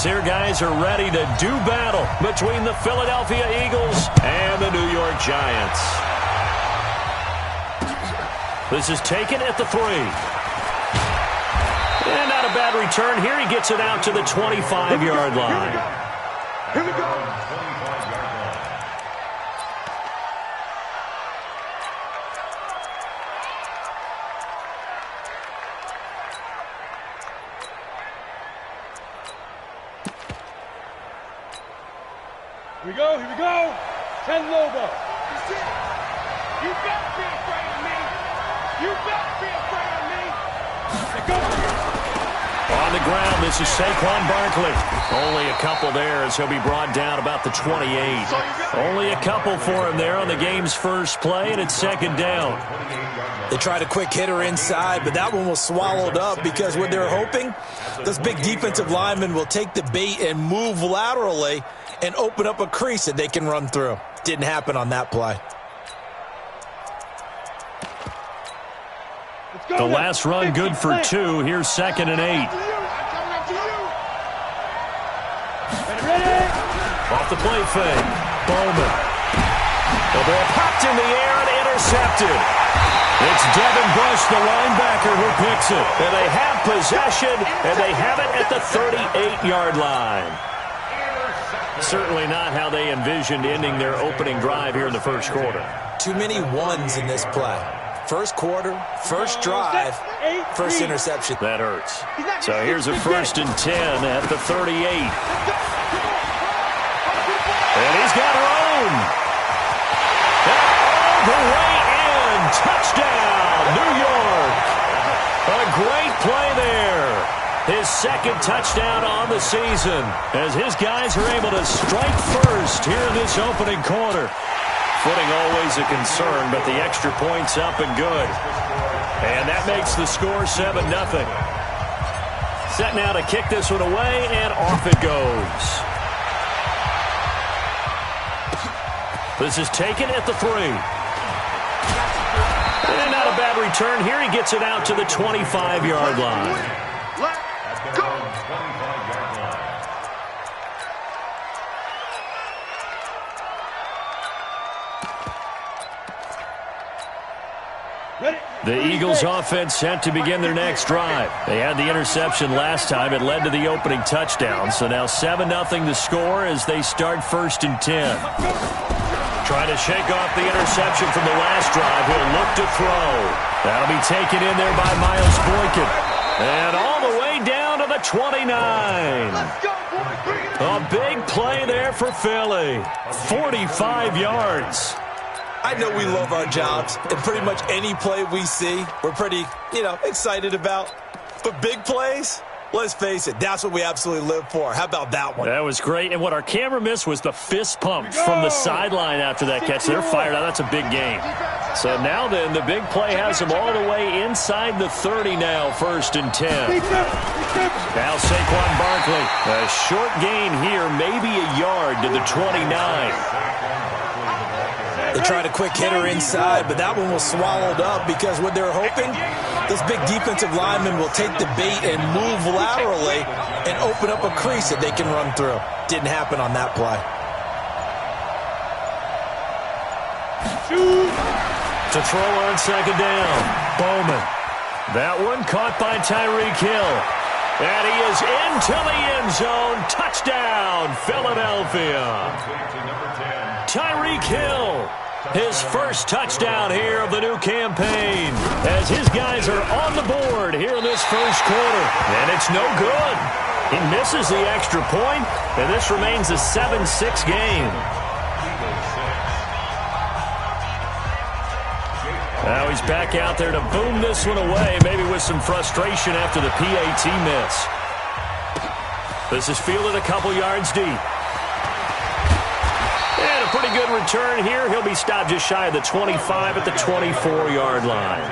Here guys are ready to do battle between the Philadelphia Eagles and the New York Giants. This is taken at the 3. And not a bad return here. He gets it out to the 25-yard line. Here we go. Here we go. 10 Lobo. You better be afraid of me. You better be afraid of me. Go. On the ground, this is Saquon Barkley. Only a couple there as he'll be brought down about the 28. Only a couple for him there on the game's first play, and it's second down. They tried a quick hitter inside, but that one was swallowed up because what they're hoping, those big defensive linemen will take the bait and move laterally and open up a crease that they can run through. Didn't happen on that play. The last run good for 2. Here's second and 8. Off the play fake. Bowman. The ball popped in the air and intercepted. It's Devin Bush, the linebacker, who picks it. And they have possession, and they have it at the 38-yard line. Certainly not how they envisioned ending their opening drive here in the first quarter. Too many ones in this play. First quarter, first drive, first interception. That hurts. So here's a 1st and 10 at the 38. And he's got room. All the way in. Touchdown, New York. A great play there. His second touchdown on the season as his guys are able to strike first here in this opening quarter. Footing always a concern, but the extra point's up and good. And that makes the score 7-0. Set now to kick this one away, and off it goes. This is taken at the 3. And not a bad return here. He gets it out to the 25-yard line. The Eagles offense set to begin their next drive. They had the interception last time. It led to the opening touchdown. So now 7-0 the score as they start 1st and 10. Trying to shake off the interception from the last drive. He'll look to throw. That'll be taken in there by Miles Boykin. And all the way down to the 29. A big play there for Philly. 45 yards. I know we love our jobs, and pretty much any play we see, we're pretty, excited about. But big plays, let's face it, that's what we absolutely live for. How about that one? That was great, and what our camera missed was the fist pump from the sideline after that catch. They're fired out. That's a big game. So now then, the big play has them all the way inside the 30 now, 1st and 10. Now Saquon Barkley. A short gain here, maybe a yard to the 29. They tried a quick hitter inside, but that one was swallowed up because what they're hoping, those big defensive linemen will take the bait and move laterally and open up a crease that they can run through. Didn't happen on that play. To throw on second down, Bowman. That one caught by Tyreek Hill. And he is into the end zone. Touchdown, Philadelphia. Tyreek Hill, his first touchdown here of the new campaign as his guys are on the board here in this first quarter. And it's no good. He misses the extra point, and this remains a 7-6 game. Now he's back out there to boom this one away, maybe with some frustration after the PAT miss. This is fielded a couple yards deep. And a pretty good return here. He'll be stopped just shy of the 25 at the 24-yard line.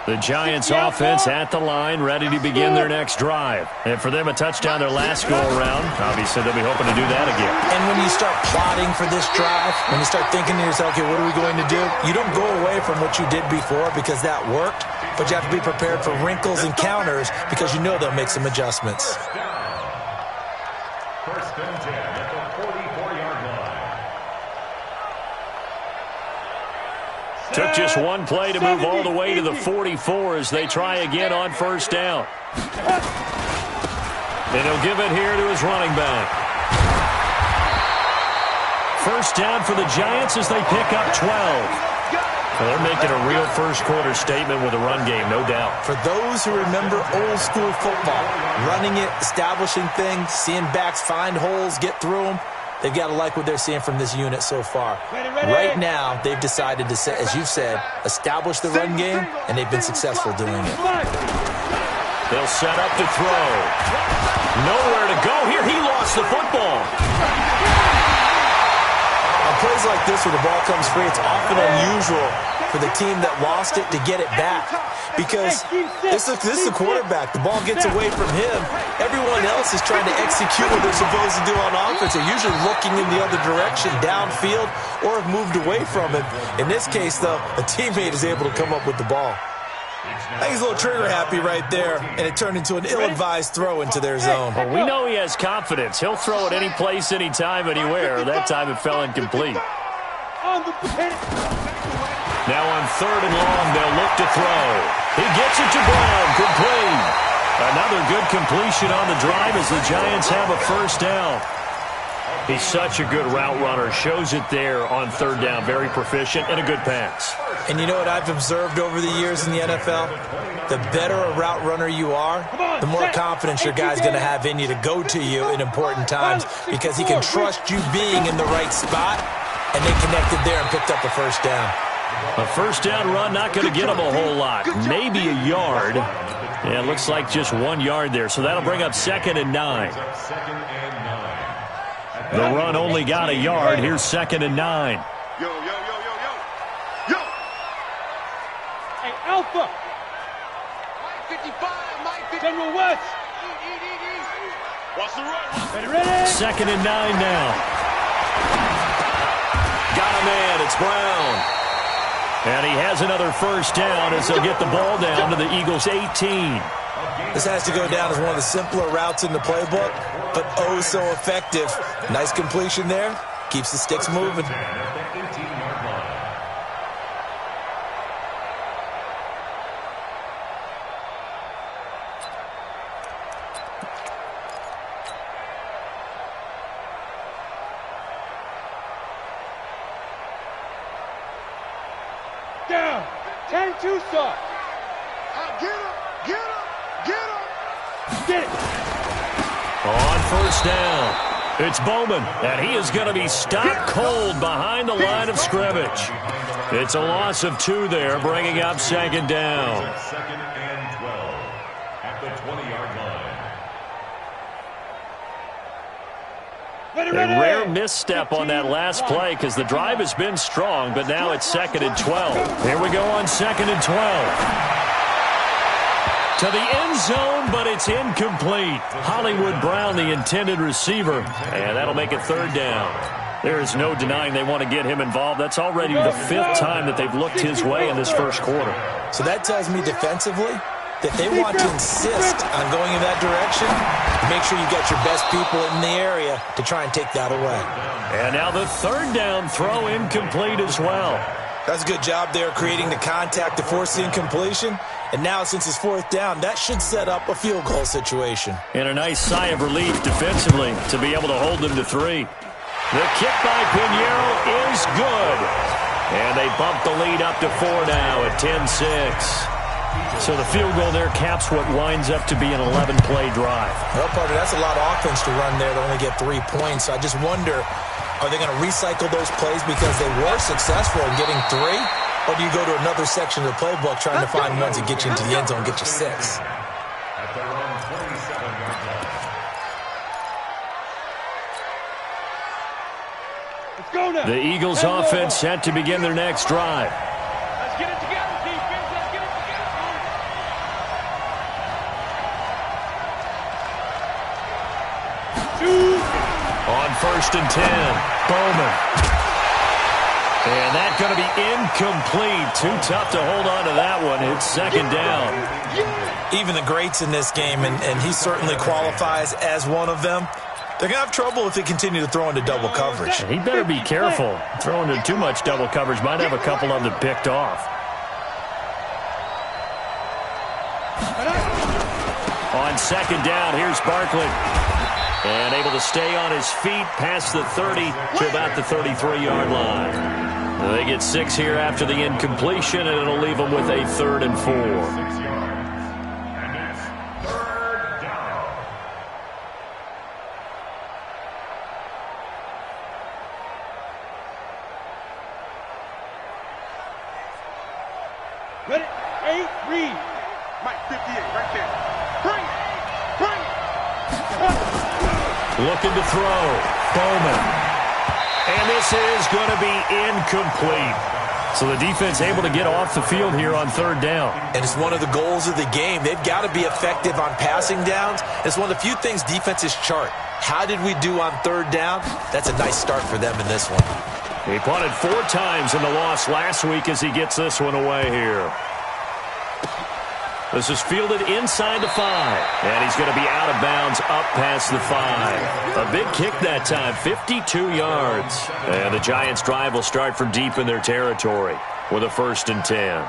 The Giants offense at the line, ready to begin their next drive. And for them, a touchdown their last go-around. Obviously, they'll be hoping to do that again. And when you start plotting for this drive, when you start thinking to yourself, okay, what are we going to do? You don't go away from what you did before because that worked, but you have to be prepared for wrinkles and counters because you know they'll make some adjustments. First and 10 at the 44-yard line. Took just one play to move all the way to the 44 as they try again on first down. And he'll give it here to his running back. First down for the Giants as they pick up 12. Well, they're making a real first-quarter statement with a run game, no doubt. For those who remember old-school football, running it, establishing things, seeing backs find holes, get through them, they've got to like what they're seeing from this unit so far. Right now, they've decided to, as you've said, establish the run game, and they've been successful doing it. They'll set up to throw. Nowhere to go here. He lost the football. On plays like this where the ball comes free, it's often unusual for the team that lost it to get it back. Because this is the quarterback. The ball gets away from him. Everyone else is trying to execute what they're supposed to do on offense. They're usually looking in the other direction, downfield, or have moved away from it. In this case, though, a teammate is able to come up with the ball. I think he's a little trigger happy right there, and it turned into an ill-advised throw into their zone. Well, we know he has confidence. He'll throw it any place, anytime, anywhere. That time it fell incomplete. Now on third and long, they'll look to throw. He gets it to Brown, complete. Another good completion on the drive as the Giants have a first down. He's such a good route runner. Shows it there on third down. Very proficient and a good pass. And you know what I've observed over the years in the NFL? The better a route runner you are, the more confidence your guy's going to have in you to go to you in important times because he can trust you being in the right spot, and they connected there and picked up a first down. A first down run not going to get him a whole lot. Maybe a yard. Yeah, it looks like just 1 yard there. So that'll bring up 2nd and 9. The run only got a yard. Here's 2nd and 9. Yo. Hey, Alpha. Mike 55, Mike 55. General West. Watch the run. Ready? 2nd and 9 now. Got a man. It's Brown. And he has another first down as they'll get the ball down to the Eagles' 18. This has to go down as one of the simpler routes in the playbook, but oh so effective. Nice completion there. Keeps the sticks moving. Down. 10-2 stop. Get him. Get it. On first down, it's Bowman, and he is going to be stopped cold behind the line of scrimmage. It's a loss of 2 there, bringing up 2nd down. 2nd and 12 at the 20-yard line. A rare misstep on that last play because the drive has been strong, but now it's 2nd and 12. Here we go on 2nd and 12. To the end zone, but it's incomplete. Hollywood Brown, the intended receiver, and that'll make it 3rd down. There is no denying they want to get him involved. That's already the 5th time that they've looked his way in this first quarter. So that tells me defensively that they want to insist on going in that direction. Make sure you got your best people in the area to try and take that away. And now the 3rd down throw incomplete as well. That's a good job there creating the contact to force the incompletion. And now since it's 4th down, that should set up a field goal situation. And a nice sigh of relief defensively to be able to hold them to 3. The kick by Pinheiro is good. And they bump the lead up to 4 now at 10-6. So the field goal there caps what winds up to be an 11-play drive. Well, Parker, that's a lot of offense to run there to only get 3 points. So I just wonder, are they going to recycle those plays because they were successful in getting 3? Or do you go to another section of the playbook trying to find ones that get you into the end zone and get you 6? Let's go now. The Eagles offense set to begin their next drive. Let's get it together, defense. Let's get it together. first and 10. Bowman. And that's going to be incomplete. Too tough to hold on to that one. It's second down. Even the greats in this game, and he certainly qualifies as one of them, they're going to have trouble if they continue to throw into double coverage. He better be careful. Throwing into too much double coverage might have a couple of them picked off. On second down, here's Barkley. And able to stay on his feet past the 30 to about the 33-yard line. They get 6 here after the incompletion, and it'll leave them with a 3rd and 4. 6 yards. And it's 3rd down. Ready? 8, read. Mike 58, right there. Bring it. Looking to throw. Bowman. And this is going to be incomplete. So the defense able to get off the field here on 3rd down. And it's one of the goals of the game. They've got to be effective on passing downs. It's one of the few things defenses chart. How did we do on 3rd down? That's a nice start for them in this one. He punted 4 times in the loss last week as he gets this one away here. This is fielded inside the 5. And he's going to be out of bounds up past the 5. A big kick that time, 52 yards. And the Giants' drive will start from deep in their territory with a 1st and 10.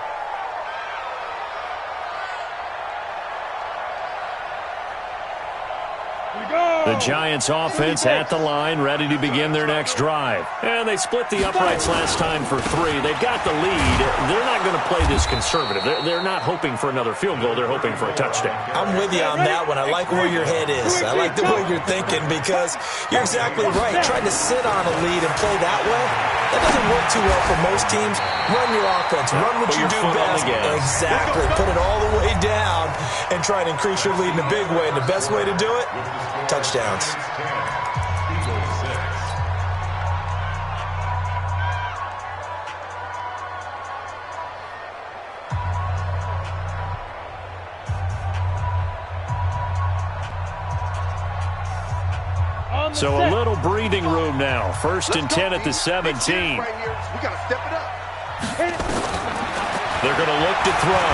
The Giants offense at the line, ready to begin their next drive. And they split the uprights last time for 3. They've got the lead. They're not going to play this conservative. They're not hoping for another field goal. They're hoping for a touchdown. I'm with you on that one. I like where your head is. I like the way you're thinking because you're exactly right. Trying to sit on a lead and play that way, that doesn't work too well for most teams. Run your offense. Run what you do best. Exactly. Put it all the way down and try and increase your lead in a big way. And the best way to do it, touchdowns. So a little breathing room now. 1st and 10 at the 17. We got to step it up. They're going to look to throw.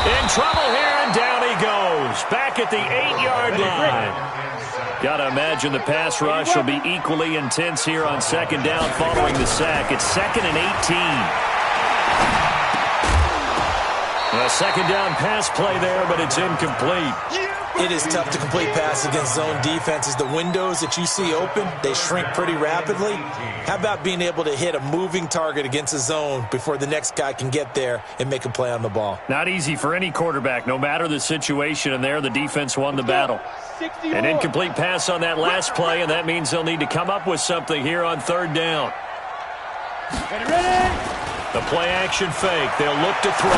In trouble here, and down he goes. Back at the 8-yard line. Got to imagine the pass rush will be equally intense here on 2nd down following the sack. It's 2nd and 18. A 2nd down pass play there, but it's incomplete. It is tough to complete pass against zone defenses. The windows that you see open, they shrink pretty rapidly. How about being able to hit a moving target against a zone before the next guy can get there and make a play on the ball? Not easy for any quarterback, no matter the situation, and there the defense won the battle. An incomplete pass on that last play, and that means they'll need to come up with something here on 3rd down. The play action fake. They'll look to throw.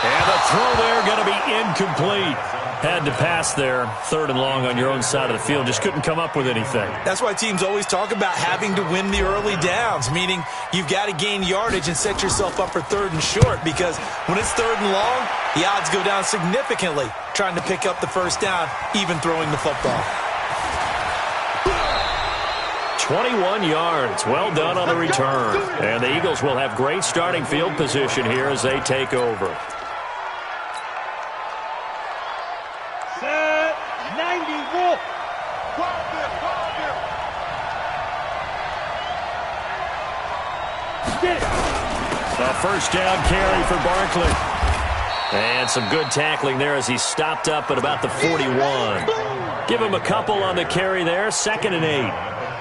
And the throw there going to be incomplete. Had to pass there, 3rd and long on your own side of the field. Just couldn't come up with anything. That's why teams always talk about having to win the early downs, meaning you've got to gain yardage and set yourself up for 3rd and short, because when it's 3rd and long, the odds go down significantly trying to pick up the 1st down, even throwing the football. 21 yards. Well done on the return. And the Eagles will have great starting field position here as they take over. Set 90 Wolf. Get it. A 1st down carry for Barkley. And some good tackling there as he stopped up at about the 41. Give him a couple on the carry there. 2nd and 8.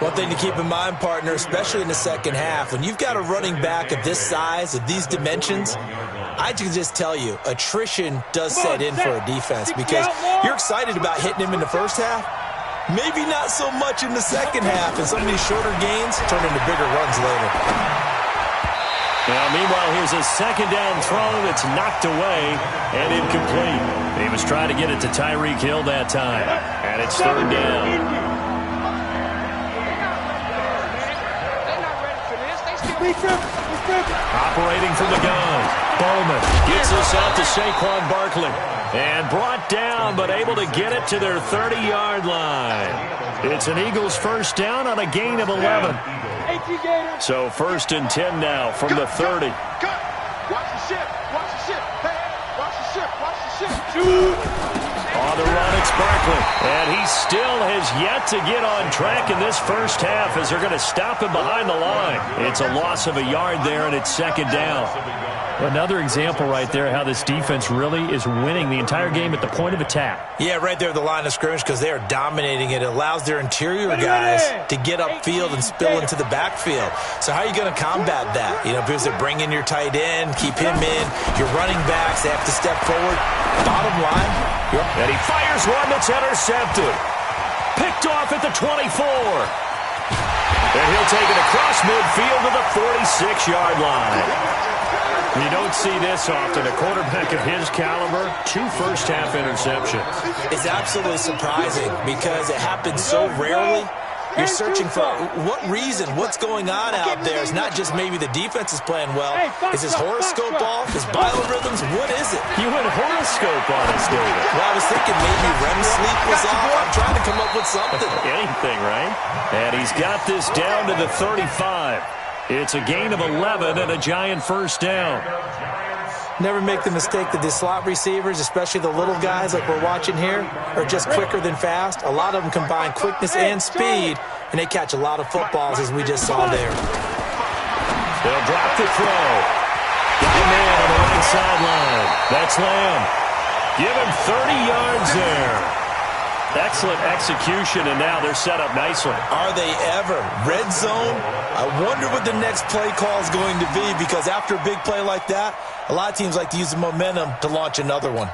One thing to keep in mind, partner, especially in the second half, when you've got a running back of this size, of these dimensions, I can just tell you, attrition does set in for a defense because you're excited about hitting him in the first half. Maybe not so much in the second half, and some of these shorter gains turn into bigger runs later. Now, meanwhile, here's a 2nd down throw that's knocked away and incomplete. He was trying to get it to Tyreek Hill that time, and it's 3rd down. Operating from the gun. Bowman gets this out to Saquon Barkley. And brought down, but able to get it to their 30-yard line. It's an Eagles first down on a gain of 11. So 1st and 10 now from the 30. Watch the ship. Watch the ship. Hey, watch the ship. Watch the ship. On the run, it's Barkley. And he still has yet to get on track in this first half as they're going to stop him behind the line. It's a loss of a yard there, and it's 2nd down. Another example right there how this defense really is winning the entire game at the point of attack. Yeah, right there at the line of scrimmage because they are dominating it. It allows their interior guys to get upfield and spill into the backfield. So how are you going to combat that? You know, because they bring in your tight end, keep him in. Your running backs, they have to step forward. Bottom line. And he fires one that's intercepted. Picked off at the 24. And he'll take it across midfield to the 46-yard line. You don't see this often. A quarterback of his caliber, 2 first-half interceptions. It's absolutely surprising because it happens so rarely. You're searching for what reason, what's going on out there. It's not just maybe the defense is playing well. Is his horoscope off? His biorhythms? What is it? You went horoscope on us, David. Well, I was thinking maybe REM sleep was off. I'm trying to come up with something. Anything, right? And he's got this down to the 35. It's a gain of 11 and a Giant first down. Never make the mistake that the slot receivers, especially the little guys like we're watching here, are just quicker than fast. A lot of them combine quickness and speed, and they catch a lot of footballs, as we just saw there. They'll drop the throw. Got a man on the right sideline. That's Lamb. Give him 30 yards there. Excellent execution, and now they're set up nicely. Are they ever? Red zone? I wonder what the next play call is going to be, because after a big play like that, a lot of teams like to use the momentum to launch another one.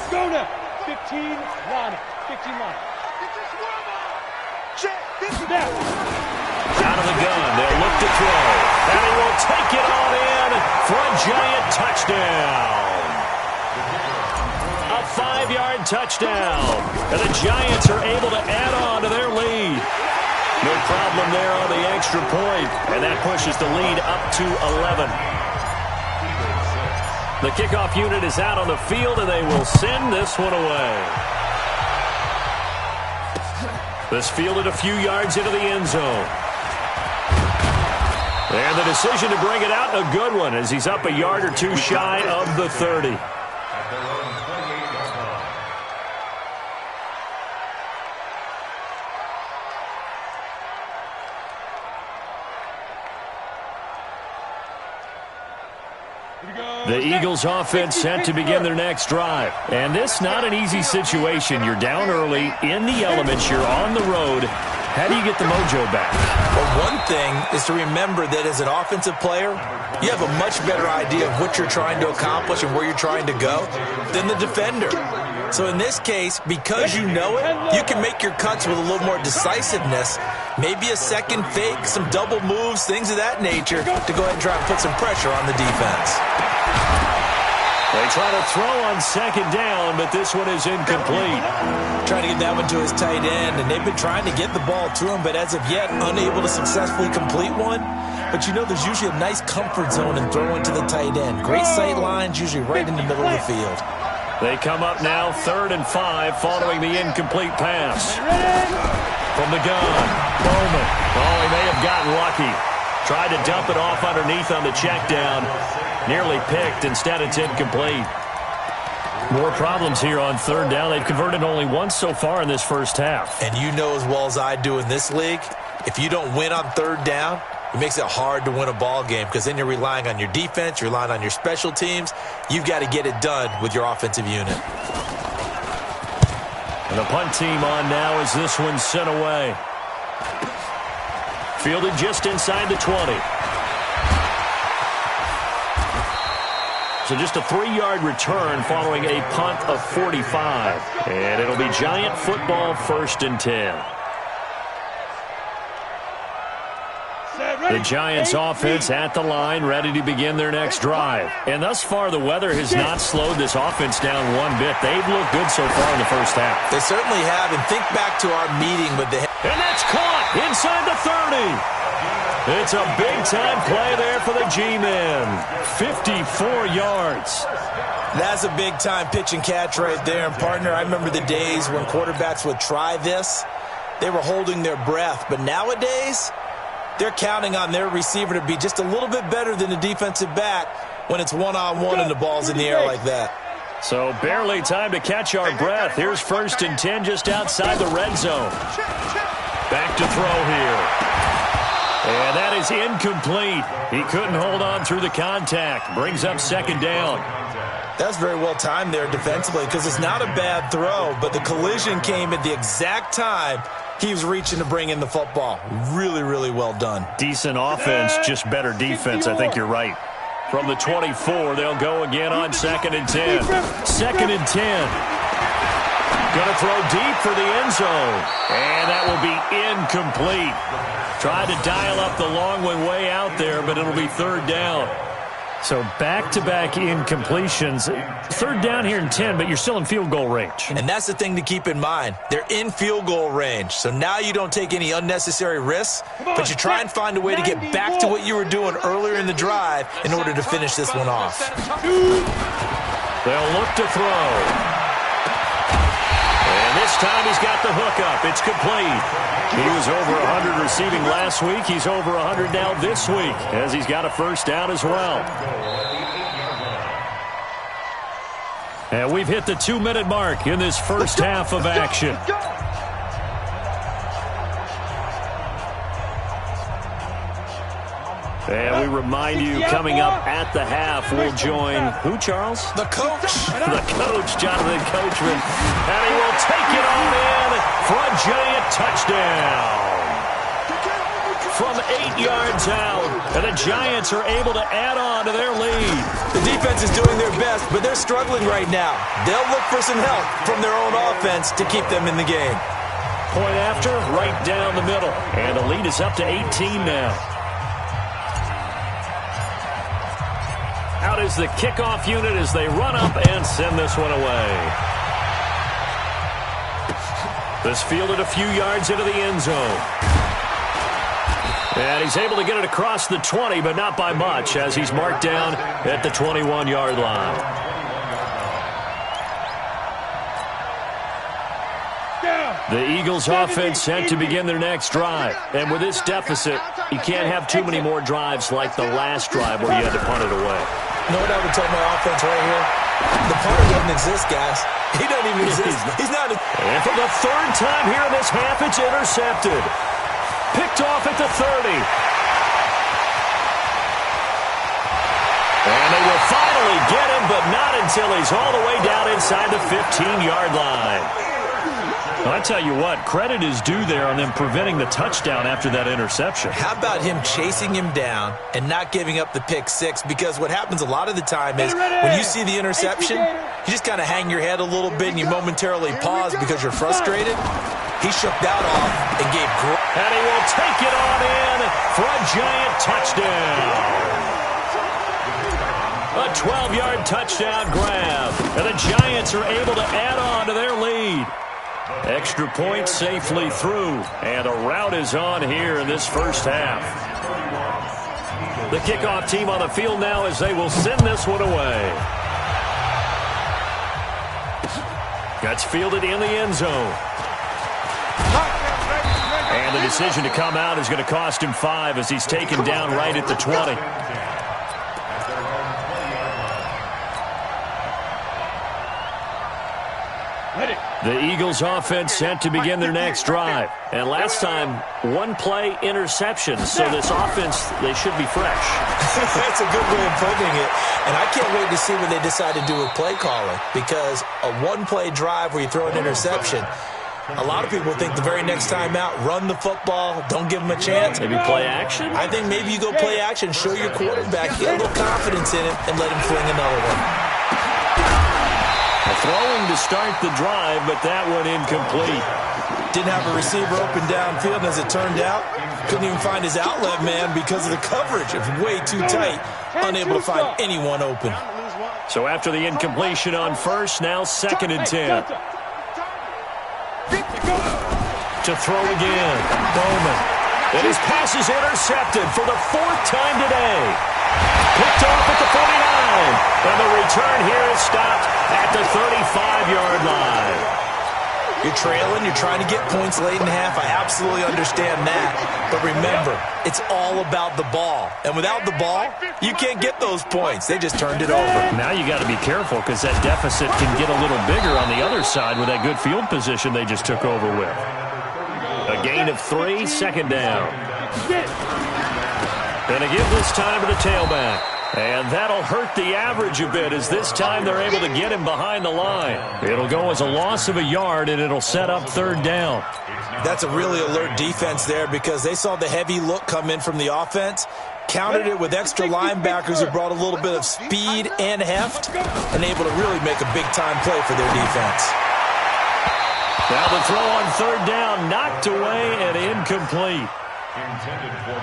Go now. 15 line. 15 line. Out of the gun. They'll look to throw. And he will take it on in for a Giant touchdown. A 5-yard touchdown. And the Giants are able to add on to their lead. No problem there on the extra point. And that pushes the lead up to 11. The kickoff unit is out on the field, and they will send this one away. This fielded a few yards into the end zone. And the decision to bring it out, a good one, as he's up a yard or two shy of the 30. The Eagles offense set to begin their next drive. And this not an easy situation. You're down early, in the elements, you're on the road. How do you get the mojo back? Well, one thing is to remember that as an offensive player, you have a much better idea of what you're trying to accomplish and where you're trying to go than the defender. So in this case, because you know it, you can make your cuts with a little more decisiveness, maybe a second fake, some double moves, things of that nature, to go ahead and try and put some pressure on the defense. They try to throw on second down, but this one is incomplete. Trying to get that one to his tight end, and they've been trying to get the ball to him, but as of yet, unable to successfully complete one. But you know there's usually a nice comfort zone in throwing to the tight end. Great sight lines, usually right in the middle of the field. They come up now 3rd and 5 following the incomplete pass. From the gun, Bowman. Oh, he may have gotten lucky. Tried to dump it off underneath on the check down. Nearly picked. Instead, it's incomplete. More problems here on 3rd down. They've converted only once so far in this first half. And you know as well as I do in this league, if you don't win on 3rd down, it makes it hard to win a ball game because then you're relying on your defense, you're relying on your special teams. You've got to get it done with your offensive unit. And the punt team on now as this one's sent away. Fielded just inside the 20. So just a 3-yard return following a punt of 45. And it'll be Giant football 1st and 10. Set, The Giants offense at the line, ready to begin their next drive. And thus far, the weather has not slowed this offense down one bit. They've looked good so far in the first half. They certainly have. And think back to our meeting with the... And that's caught inside the 30. It's a big-time play there for the G-men. 54 yards. That's a big-time pitch and catch right there. And, partner, I remember the days when quarterbacks would try this. They were holding their breath. But nowadays, they're counting on their receiver to be just a little bit better than the defensive back when it's one-on-one and the ball's in the air like that. So barely time to catch our breath. Here's 1st and 10 just outside the red zone. Back to throw here. And that is incomplete. He couldn't hold on through the contact. Brings up 2nd down. That's very well timed there defensively because it's not a bad throw, but the collision came at the exact time he was reaching to bring in the football. Really, really well done. Decent offense, just better defense. I think you're right. From the 24, they'll go again on 2nd and 10. 2nd and 10. Going to throw deep for the end zone. And that will be incomplete. Tried to dial up the long one way out there, but it'll be 3rd down. So back-to-back incompletions. 3rd down here and 10, but you're still in field goal range. And that's the thing to keep in mind. They're in field goal range. So now you don't take any unnecessary risks, but you try and find a way to get back to what you were doing earlier in the drive in order to finish this one off. They'll look to throw. And this time he's got the hook up. It's complete. He was over 100 receiving last week. He's over 100 now this week as he's got a 1st down as well. And we've hit the 2-minute mark in this first half of action. And we remind you, coming up at the half, we'll join who, Charles? The coach. The coach, Jonathan Coachman. And he will take it on in for a giant touchdown. From 8 yards out, and the Giants are able to add on to their lead. The defense is doing their best, but they're struggling right now. They'll look for some help from their own offense to keep them in the game. Point after, right down the middle. And the lead is up to 18 now. Out is the kickoff unit as they run up and send this one away. This fielded a few yards into the end zone. And he's able to get it across the 20, but not by much, as he's marked down at the 21-yard line. The Eagles offense set to begin their next drive. And with this deficit, you can't have too many more drives like the last drive where you had to punt it away. You know what I would tell my offense right here? The punter doesn't exist, guys. He doesn't even exist. He's not. And for the 3rd time here in this half, it's intercepted. Picked off at the 30. And they will finally get him, but not until he's all the way down inside the 15-yard line. Well, I tell you what, credit is due there on them preventing the touchdown after that interception. How about him chasing him down and not giving up the pick 6? Because what happens a lot of the time is when you see the interception, you just kind of hang your head a little bit and you momentarily pause because you're frustrated. He shook that off and gave great. And he will take it on in for a giant touchdown. A 12-yard touchdown grab. And the Giants are able to add on to their lead. Extra point safely through. And a rout is on here in this first half. The kickoff team on the field now as they will send this one away. That's fielded in the end zone. And the decision to come out is going to cost him 5 as he's taken down right at the 20. The Eagles offense set to begin their next drive. And last time, 1-play interception. So this offense, they should be fresh. That's a good way of putting it. And I can't wait to see what they decide to do with play calling. Because a 1-play drive where you throw an interception, a lot of people think the very next time out, run the football, don't give them a chance. Maybe play action? I think maybe you go play action, show your quarterback, get a little confidence in him, and let him fling another one. Throwing to start the drive, but that one incomplete. Didn't have a receiver open downfield, as it turned out. Couldn't even find his outlet man because of the coverage. It's way too tight. Unable to find anyone open. So after the incompletion on first, now 2nd and 10. To throw again. Bowman. And his pass is intercepted for the 4th time today. Picked off at the 49. And the return here is stopped at the 35-yard line. You're trailing, you're trying to get points late in half. I absolutely understand that. But remember, it's all about the ball. And without the ball, you can't get those points. They just turned it over. Now you got to be careful because that deficit can get a little bigger on the other side with that good field position they just took over with. A gain of 3, 2nd down. And again this time to the tailback. And that'll hurt the average a bit as this time they're able to get him behind the line. It'll go as a loss of a yard, and it'll set up 3rd down. That's a really alert defense there because they saw the heavy look come in from the offense, countered it with extra linebackers who brought a little bit of speed and heft, and able to really make a big-time play for their defense. Now the throw on 3rd down, knocked away and incomplete.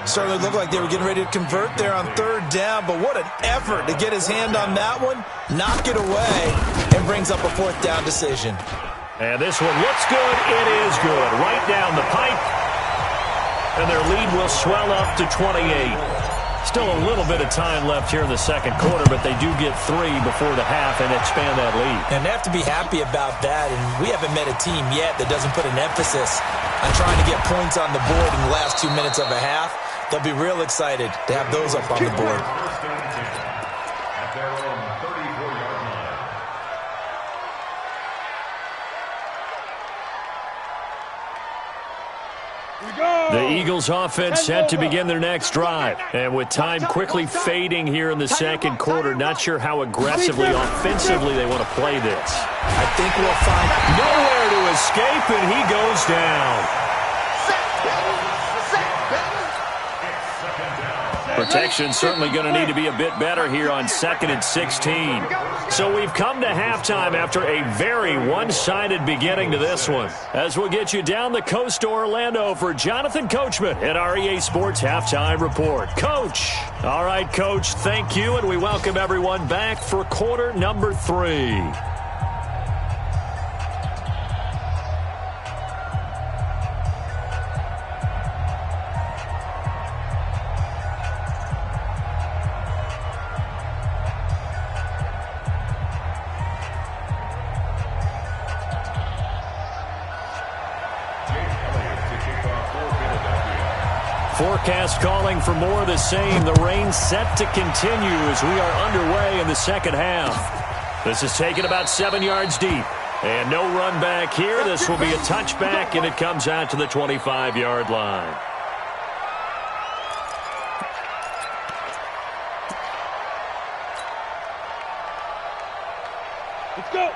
Certainly looked like they were getting ready to convert there on 3rd down, but what an effort to get his hand on that one, knock it away, and brings up a 4th down decision. And this one looks good. It is good. Right down the pipe. And their lead will swell up to 28. Still a little bit of time left here in the 2nd quarter, but they do get 3 before the half and expand that lead. And they have to be happy about that, and we haven't met a team yet that doesn't put an emphasis on trying to get points on the board in the last 2 minutes of a half. They'll be real excited to have those up on the board. At their own 34-yard line. The Eagles offense set to begin their next drive. And with time quickly fading here in the 2nd quarter, not sure how aggressively, offensively they want to play this. I think we'll find nowhere to escape, and he goes down. Protection certainly going to need to be a bit better here on 2nd and 16. So we've come to halftime after a very one-sided beginning to this one. As we'll get you down the coast to Orlando for Jonathan Coachman at our EA Sports Halftime Report. Coach. All right, Coach, thank you, and we welcome everyone back for quarter number 3. Forecast calling for more of the same. The rain set to continue as we are underway in the 2nd half. This is taken about 7 yards deep. And no run back here. This will be a touchback, and it comes out to the 25-yard line.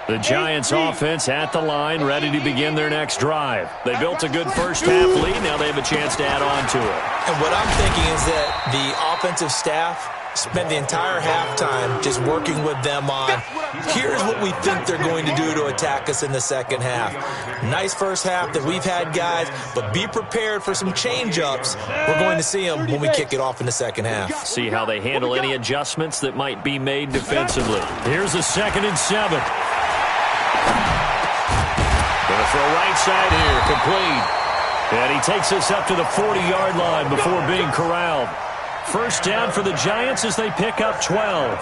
The Giants offense at the line, ready to begin their next drive. They built a good first half lead. Now they have a chance to add on to it. And what I'm thinking is that the offensive staff spent the entire halftime just working with them on, here's what we think they're going to do to attack us in the 2nd half. Nice first half that we've had, guys, but be prepared for some change-ups. We're going to see them when we kick it off in the 2nd half. See how they handle any adjustments that might be made defensively. Here's a 2nd and 7. Going to throw right side here, complete. And he takes us up to the 40-yard line before being corralled. First down for the Giants as they pick up 12.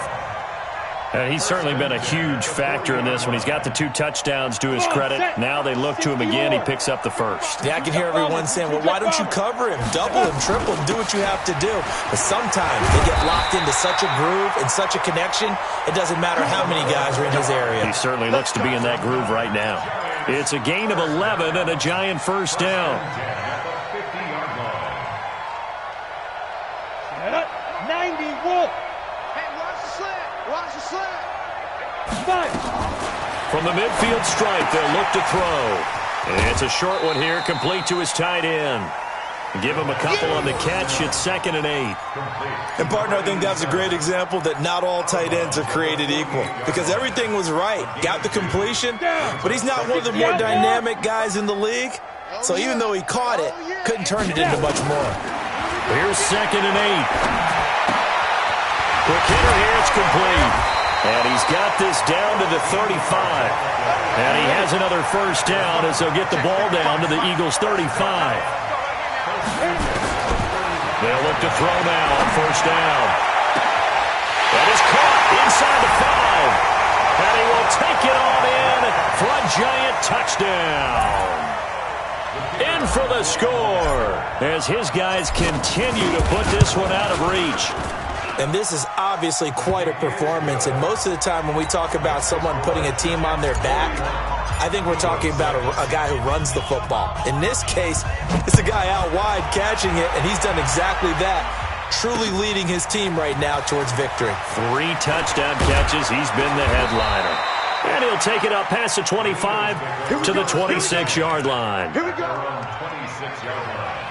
And he's certainly been a huge factor in this one. He's got the 2 touchdowns to his credit. Now they look to him again. He picks up the first. Yeah, I can hear everyone saying, well, why don't you cover him? Double him, triple him, do what you have to do. But sometimes they get locked into such a groove and such a connection, it doesn't matter how many guys are in his area. He certainly looks to be in that groove right now. It's a gain of 11 and a Giant first down. 90 Wolf. Hey, watch the slant. Watch the slant. From the midfield stripe, they'll look to throw. And it's a short one here, complete to his tight end. Give him a couple on the catch. It's 2nd and 8. And, partner, I think that's a great example that not all tight ends are created equal. Because everything was right. Got the completion, but he's not one of the more dynamic guys in the league. So even though he caught it, couldn't turn it into much more. Here's 2nd and 8. Quick hitter here, it's complete. And he's got this down to the 35. And he has another first down as they'll get the ball down to the Eagles' 35. They'll look to throw now on first down. That is caught inside the 5. And he will take it on in for a giant touchdown. In for the score as his guys continue to put this one out of reach. And this is obviously quite a performance. And most of the time when we talk about someone putting a team on their back, I think we're talking about a guy who runs the football. In this case, it's a guy out wide catching it, and he's done exactly that, truly leading his team right now towards victory. 3 touchdown catches. He's been the headliner. And he'll take it up past the 25 to the 26-yard line. Here we go. 26-yard line.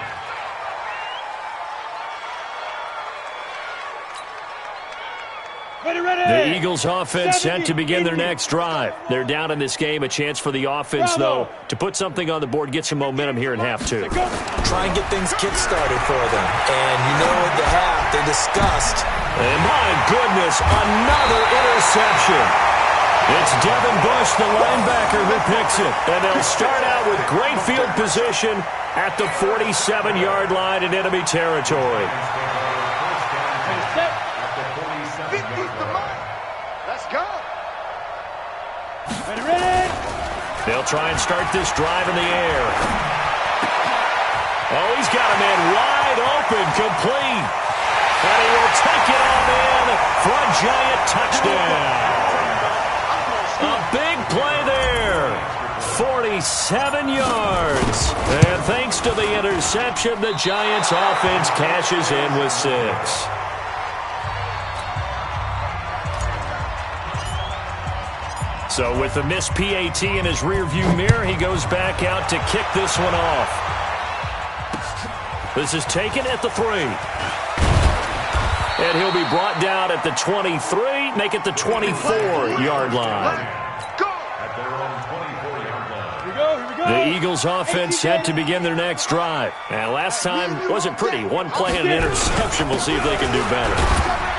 The Eagles offense set to begin their next drive. They're down in this game. A chance for the offense, though, to put something on the board, get some momentum here in half 2. Try and get things kick-started for them. And you know at the half, they discussed. And my goodness, another interception. It's Devin Bush, the linebacker, who picks it. And they'll start out with great field position at the 47-yard line in enemy territory. Let's go. Ready. They'll try and start this drive in the air. Oh, he's got a man wide open, complete. And he will take it on in for a giant touchdown. A big play there. 47 yards. And thanks to the interception, the Giants offense cashes in with 6. So with the missed PAT in his rearview mirror, he goes back out to kick this one off. This is taken at the 3. And he'll be brought down at the 23, make it the 24-yard line. The Eagles offense set to begin their next drive. And last time wasn't pretty. One play and an interception. We'll see if they can do better.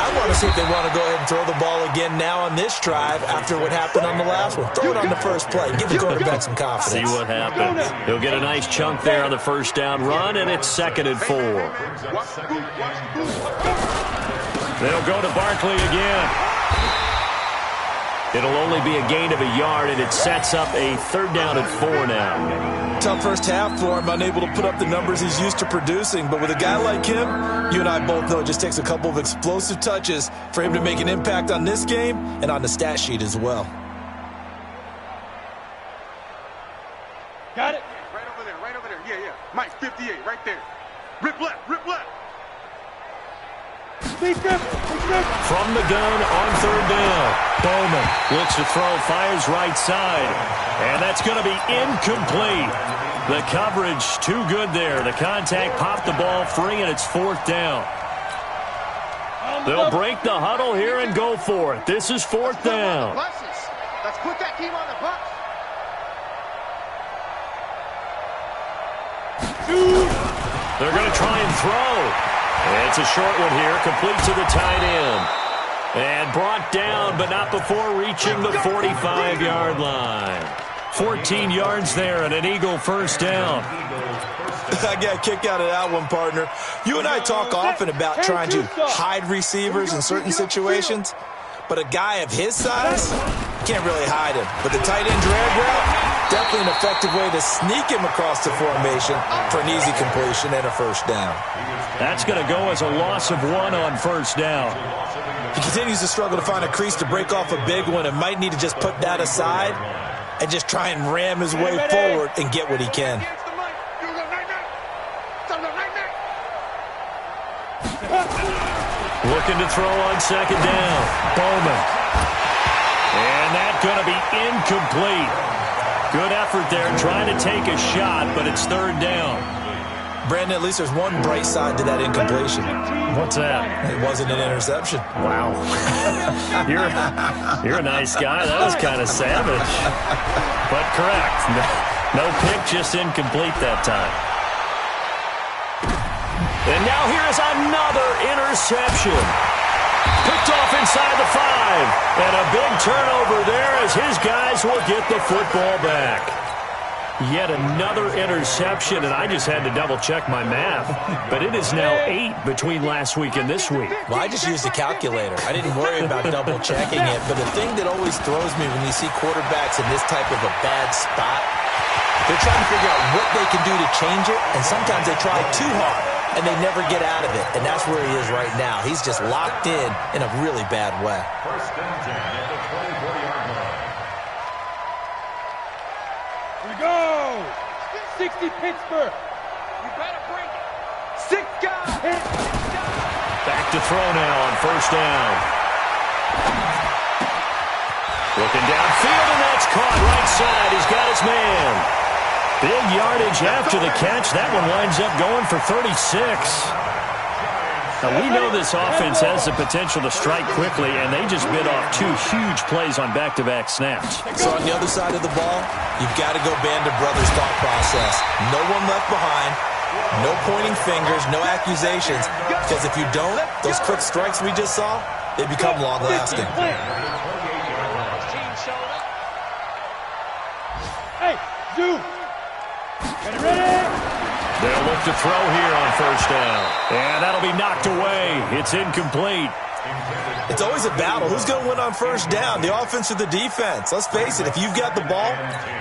I want to see if they want to go ahead and throw the ball again now on this drive after what happened on the last one. Throw it on the first play. Give the quarterback some confidence. See what happens. He'll get a nice chunk there on the first down run, and it's 2nd and 4. They'll go to Barkley again. It'll only be a gain of a yard, and it sets up a 3rd down and 4 now. Tough first half for him, unable to put up the numbers he's used to producing. But with a guy like him, you and I both know it just takes a couple of explosive touches for him to make an impact on this game and on the stat sheet as well. Got it? Right over there, right over there. Yeah. Mike, 58, right there. Rip left. From the gun on 3rd down. Bowman looks to throw, fires right side. And that's going to be incomplete. The coverage too good there. The contact popped the ball free, and it's 4th down. They'll break the huddle here and go for it. This is 4th down. Let's put that team on the bus. They're going to try and throw. It's a short one here, complete to the tight end. And brought down, but not before reaching the 45-yard line. 14 yards there and an Eagle first down. I got a kick out of that one, partner. You and I talk often about trying to hide receivers in certain situations, but a guy of his size, can't really hide him. But the tight end drag route, definitely an effective way to sneak him across the formation for an easy completion and a first down. That's going to go as a loss of 1 on first down. He continues to struggle to find a crease to break off a big one and might need to just put that aside and just try and ram his way forward and get what he can. Looking to throw on 2nd down. Bowman. And that's going to be incomplete. Good effort there trying to take a shot, but it's 3rd down. Brandon, at least there's one bright side to that incompletion. What's that? It wasn't an interception. Wow. You're a nice guy. That was kind of savage. But correct. No pick, just incomplete that time. And now here is another interception. Picked off inside the 5. And a big turnover there as his guys will get the football back. Yet another interception, and I just had to double-check my math. But it is now 8 between last week and this week. Well, I just used a calculator. I didn't worry about double-checking it. But the thing that always throws me when you see quarterbacks in this type of a bad spot, they're trying to figure out what they can do to change it, and sometimes they try too hard, and they never get out of it. And that's where he is right now. He's just locked in a really bad way. First and 10 at the 24-yard line. We go! 60 Pittsburgh. You better bring it. 6 guys. Hit. Back to throw now on first down. Looking downfield, and that's caught right side. He's got his man. Big yardage after the catch. That one winds up going for 36. Now, we know this offense has the potential to strike quickly, and they just bit off 2 huge plays on back-to-back snaps. So on the other side of the ball, you've got to go Band of Brothers thought process. No one left behind, no pointing fingers, no accusations, because if you don't, those quick strikes we just saw, they become long-lasting. Hey, Zoo! Get it ready! They'll look to throw here on first down. And that'll be knocked away. It's incomplete. It's always a battle. Who's going to win on first down, the offense or the defense? Let's face it, if you've got the ball,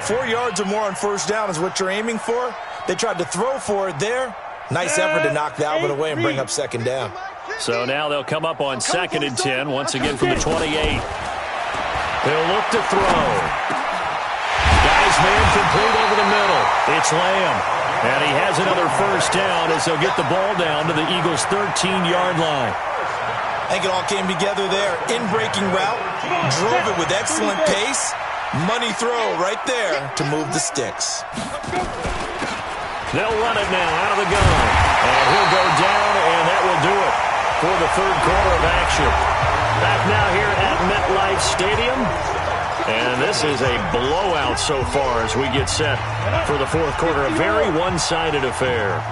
4 yards or more on first down is what you're aiming for. They tried to throw for it there. Nice effort to knock that one away and bring up second down. So now they'll come up on 2nd and 10, once again from the 28. They'll look to throw. Guy's man complete over the middle. It's Lamb. And he has another first down as they'll get the ball down to the Eagles' 13-yard line. I think it all came together there. In-breaking route, drove it with excellent pace. Money throw right there to move the sticks. They'll run it now out of the gun. And he'll go down, and that will do it for the third quarter of action. Back now here at MetLife Stadium. And this is a blowout so far as we get set for the fourth quarter. A very one-sided affair.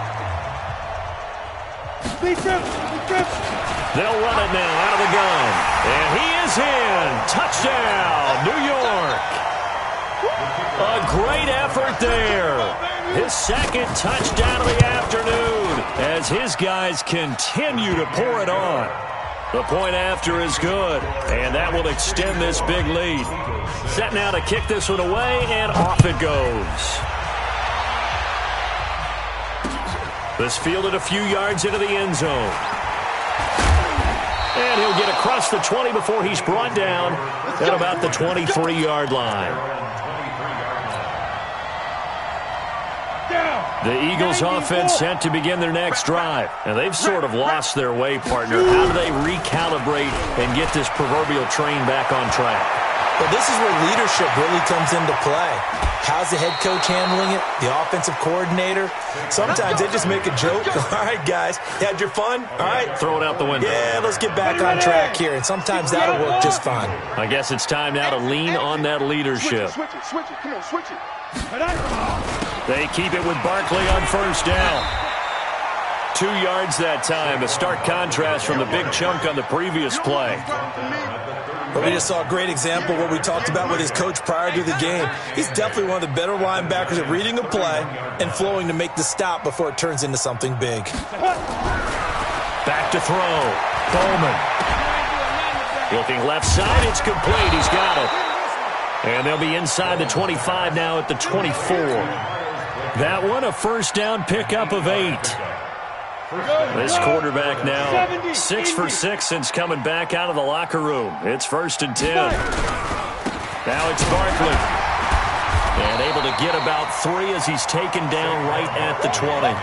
They'll run it now out of the gun. And he is in. Touchdown, New York. A great effort there. His second touchdown of the afternoon as his guys continue to pour it on. The point after is good, and that will extend this big lead. Set now to kick this one away, and off it goes. This fielded a few yards into the end zone. And he'll get across the 20 before he's brought down at about the 23-yard line. The Eagles offense set to begin their next drive. And they've sort of lost their way, partner. How do they recalibrate and get this proverbial train back on track? Well, this is where leadership really comes into play. How's the head coach handling it? The offensive coordinator? Sometimes they just make a joke. All right, guys, you had your fun? All right. Throw it out the window. Yeah, let's get back on track here. And sometimes that'll work just fine. I guess it's time now to lean on that leadership. Switch it. Come on, switch it. They keep it with Barkley on first down. 2 yards that time. A stark contrast from the big chunk on the previous play. But we just saw a great example of what we talked about with his coach prior to the game. He's definitely one of the better linebackers at reading a play and flowing to make the stop before it turns into something big. Back to throw. Bowman. Looking left side. It's complete. He's got it. And they'll be inside the 25 now at the 24. That one a first down pickup of 8. This quarterback now 6 for 6 since coming back out of the locker room. It's 1st and 10. Now it's Barkley. And able to get about 3 as he's taken down right at the 20.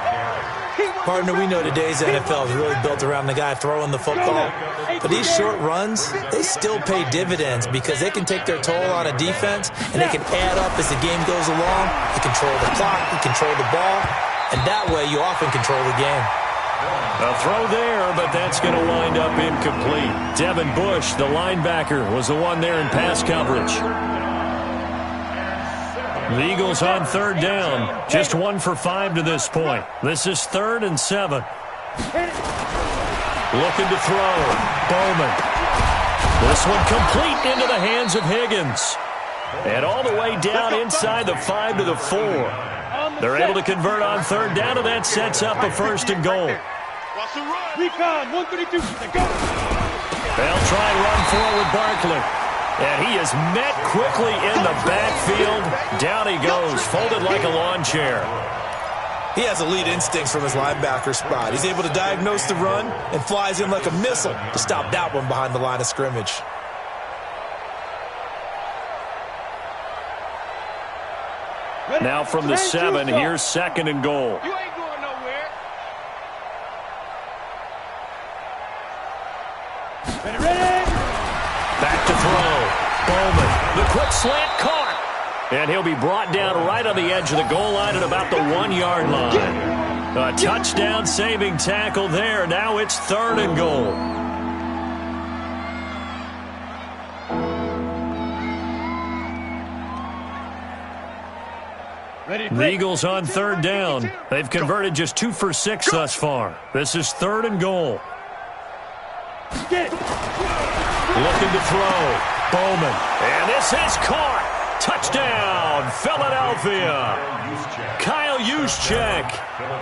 Partner, we know today's NFL is really built around the guy throwing the football. But these short runs, they still pay dividends because they can take their toll on a defense and they can add up as the game goes along. You control the clock, you control the ball, and that way you often control the game. A throw there, but that's going to wind up incomplete. Devin Bush, the linebacker, was the one there in pass coverage. The Eagles on third down. Just 1 for 5 to this point. This is 3rd and 7. Looking to throw. Bowman. This one complete into the hands of Higgins. And all the way down inside the 5 to the 4. They're able to convert on third down, and that sets up a first and goal. Recon, 132, go! They'll try and run forward with Barkley. And he is met quickly in the backfield. Down he goes, folded like a lawn chair. He has elite instincts from his linebacker spot. He's able to diagnose the run and flies in like a missile to stop that one behind the line of scrimmage. Now from the 7, here's second and goal. You ain't going nowhere. Ready? Back to throw. Bowman, the quick slant caught. And he'll be brought down right on the edge of the goal line at about the 1-yard line. A touchdown saving tackle there. Now it's third and goal. The Eagles on third down. They've converted just 2 for 6 thus far. This is third and goal. Looking to throw. Bowman. And this is caught. Touchdown, Philadelphia. Kyle Juszczyk,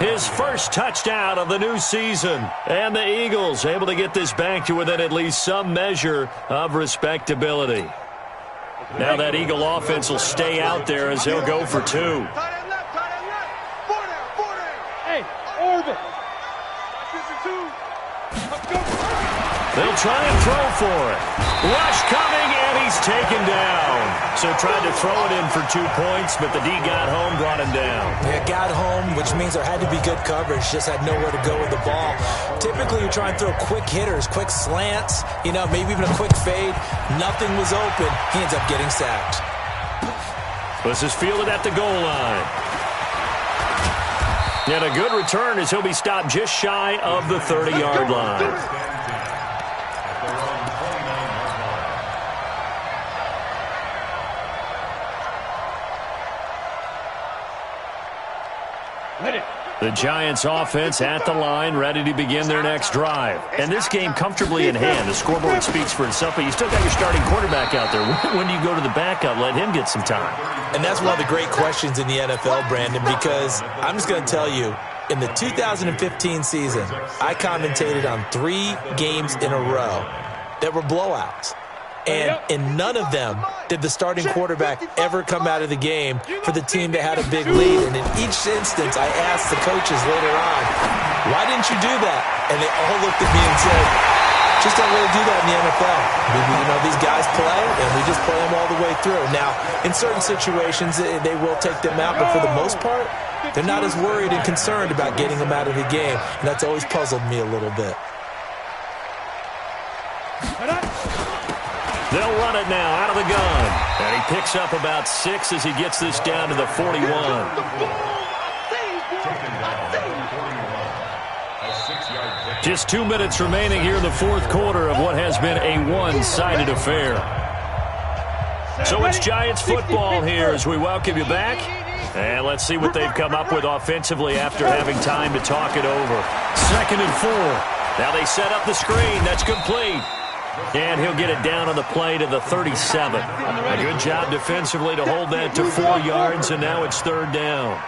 his first touchdown of the new season. And the Eagles able to get this back to within at least some measure of respectability. Now that Eagle offense will stay out there as they'll go for 2. Tight end left, 4 down. Hey, orbit. Let's go. They'll try and throw for it. Rush coming, and he's taken down. So tried to throw it in for 2 points, but the D got home, brought him down. Yeah, got home, which means there had to be good coverage. Just had nowhere to go with the ball. Typically, you try and throw quick hitters, quick slants, maybe even a quick fade. Nothing was open. He ends up getting sacked. This is fielded at the goal line. And a good return as he'll be stopped just shy of the 30-yard line. The Giants offense at the line, ready to begin their next drive. And this game comfortably in hand. The scoreboard speaks for itself, but you still got your starting quarterback out there. When do you go to the backup, let him get some time? And that's one of the great questions in the NFL, Brandon, because I'm just going to tell you, in the 2015 season, I commentated on 3 games in a row that were blowouts. And in none of them did the starting quarterback ever come out of the game for the team that had a big lead. And in each instance, I asked the coaches later on, why didn't you do that? And they all looked at me and said, just don't really do that in the NFL. These guys play, and we just play them all the way through. Now, in certain situations, they will take them out, but for the most part, they're not as worried and concerned about getting them out of the game. And that's always puzzled me a little bit. They'll run it now out of the gun. And he picks up about 6 as he gets this down to the 41. Just 2 minutes remaining here in the fourth quarter of what has been a one-sided affair. So it's Giants football here as we welcome you back. And let's see what they've come up with offensively after having time to talk it over. 2nd and 4. Now they set up the screen. That's complete. And he'll get it down on the play to the 37. A good job defensively to hold that to 4 yards, and now it's third down.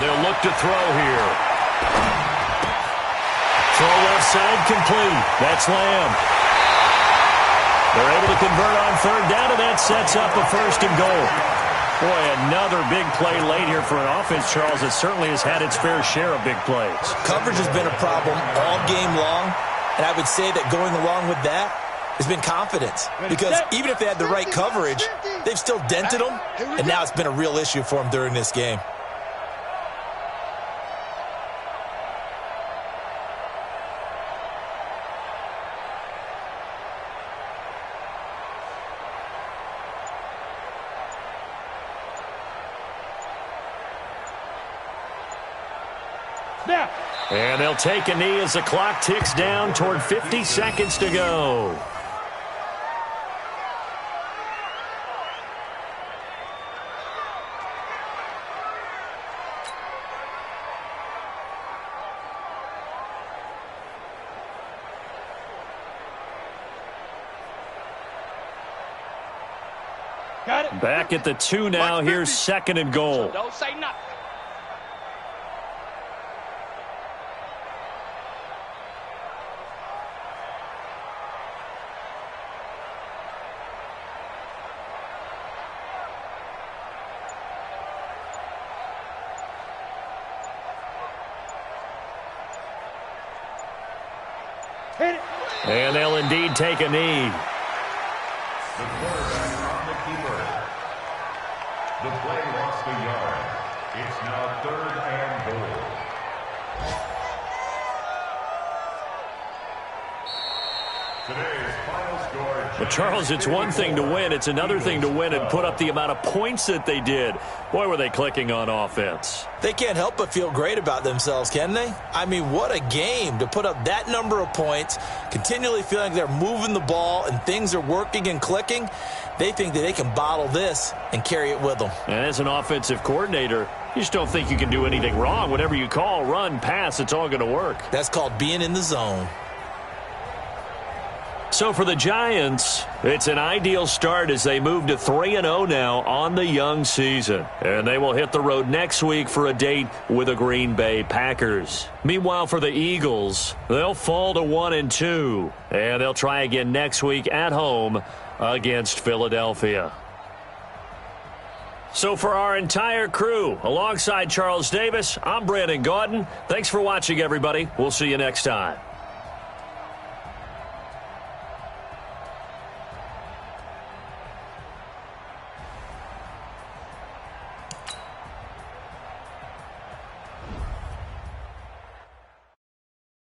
They'll look to throw here. Throw left side complete. That's Lamb. They're able to convert on third down, and that sets up a first and goal. Boy, another big play late here for an offense, Charles, that certainly has had its fair share of big plays. Coverage has been a problem all game long. And I would say that going along with that has been confidence. Because even if they had the right coverage, they've still dented them. And now it's been a real issue for them during this game. And they'll take a knee as the clock ticks down toward 50 seconds to go. Got it. Back at the 2 now. Here's 2nd and goal. Don't say nothing. Hit it. And they'll indeed take a knee. The quarterback on the keeper. The play lost a yard. It's now 3rd and goal. Today's final score. Well, Charles, it's one thing to win. It's another thing to win and put up the amount of points that they did. Boy, were they clicking on offense. They can't help but feel great about themselves, can they? I mean, what a game to put up that number of points, continually feeling like they're moving the ball and things are working and clicking. They think that they can bottle this and carry it with them. And as an offensive coordinator, you just don't think you can do anything wrong. Whatever you call, run, pass, it's all going to work. That's called being in the zone. So for the Giants, it's an ideal start as they move to 3-0 now on the young season. And they will hit the road next week for a date with the Green Bay Packers. Meanwhile, for the Eagles, they'll fall to 1-2. And they'll try again next week at home against Philadelphia. So for our entire crew, alongside Charles Davis, I'm Brandon Gaudin. Thanks for watching, everybody. We'll see you next time.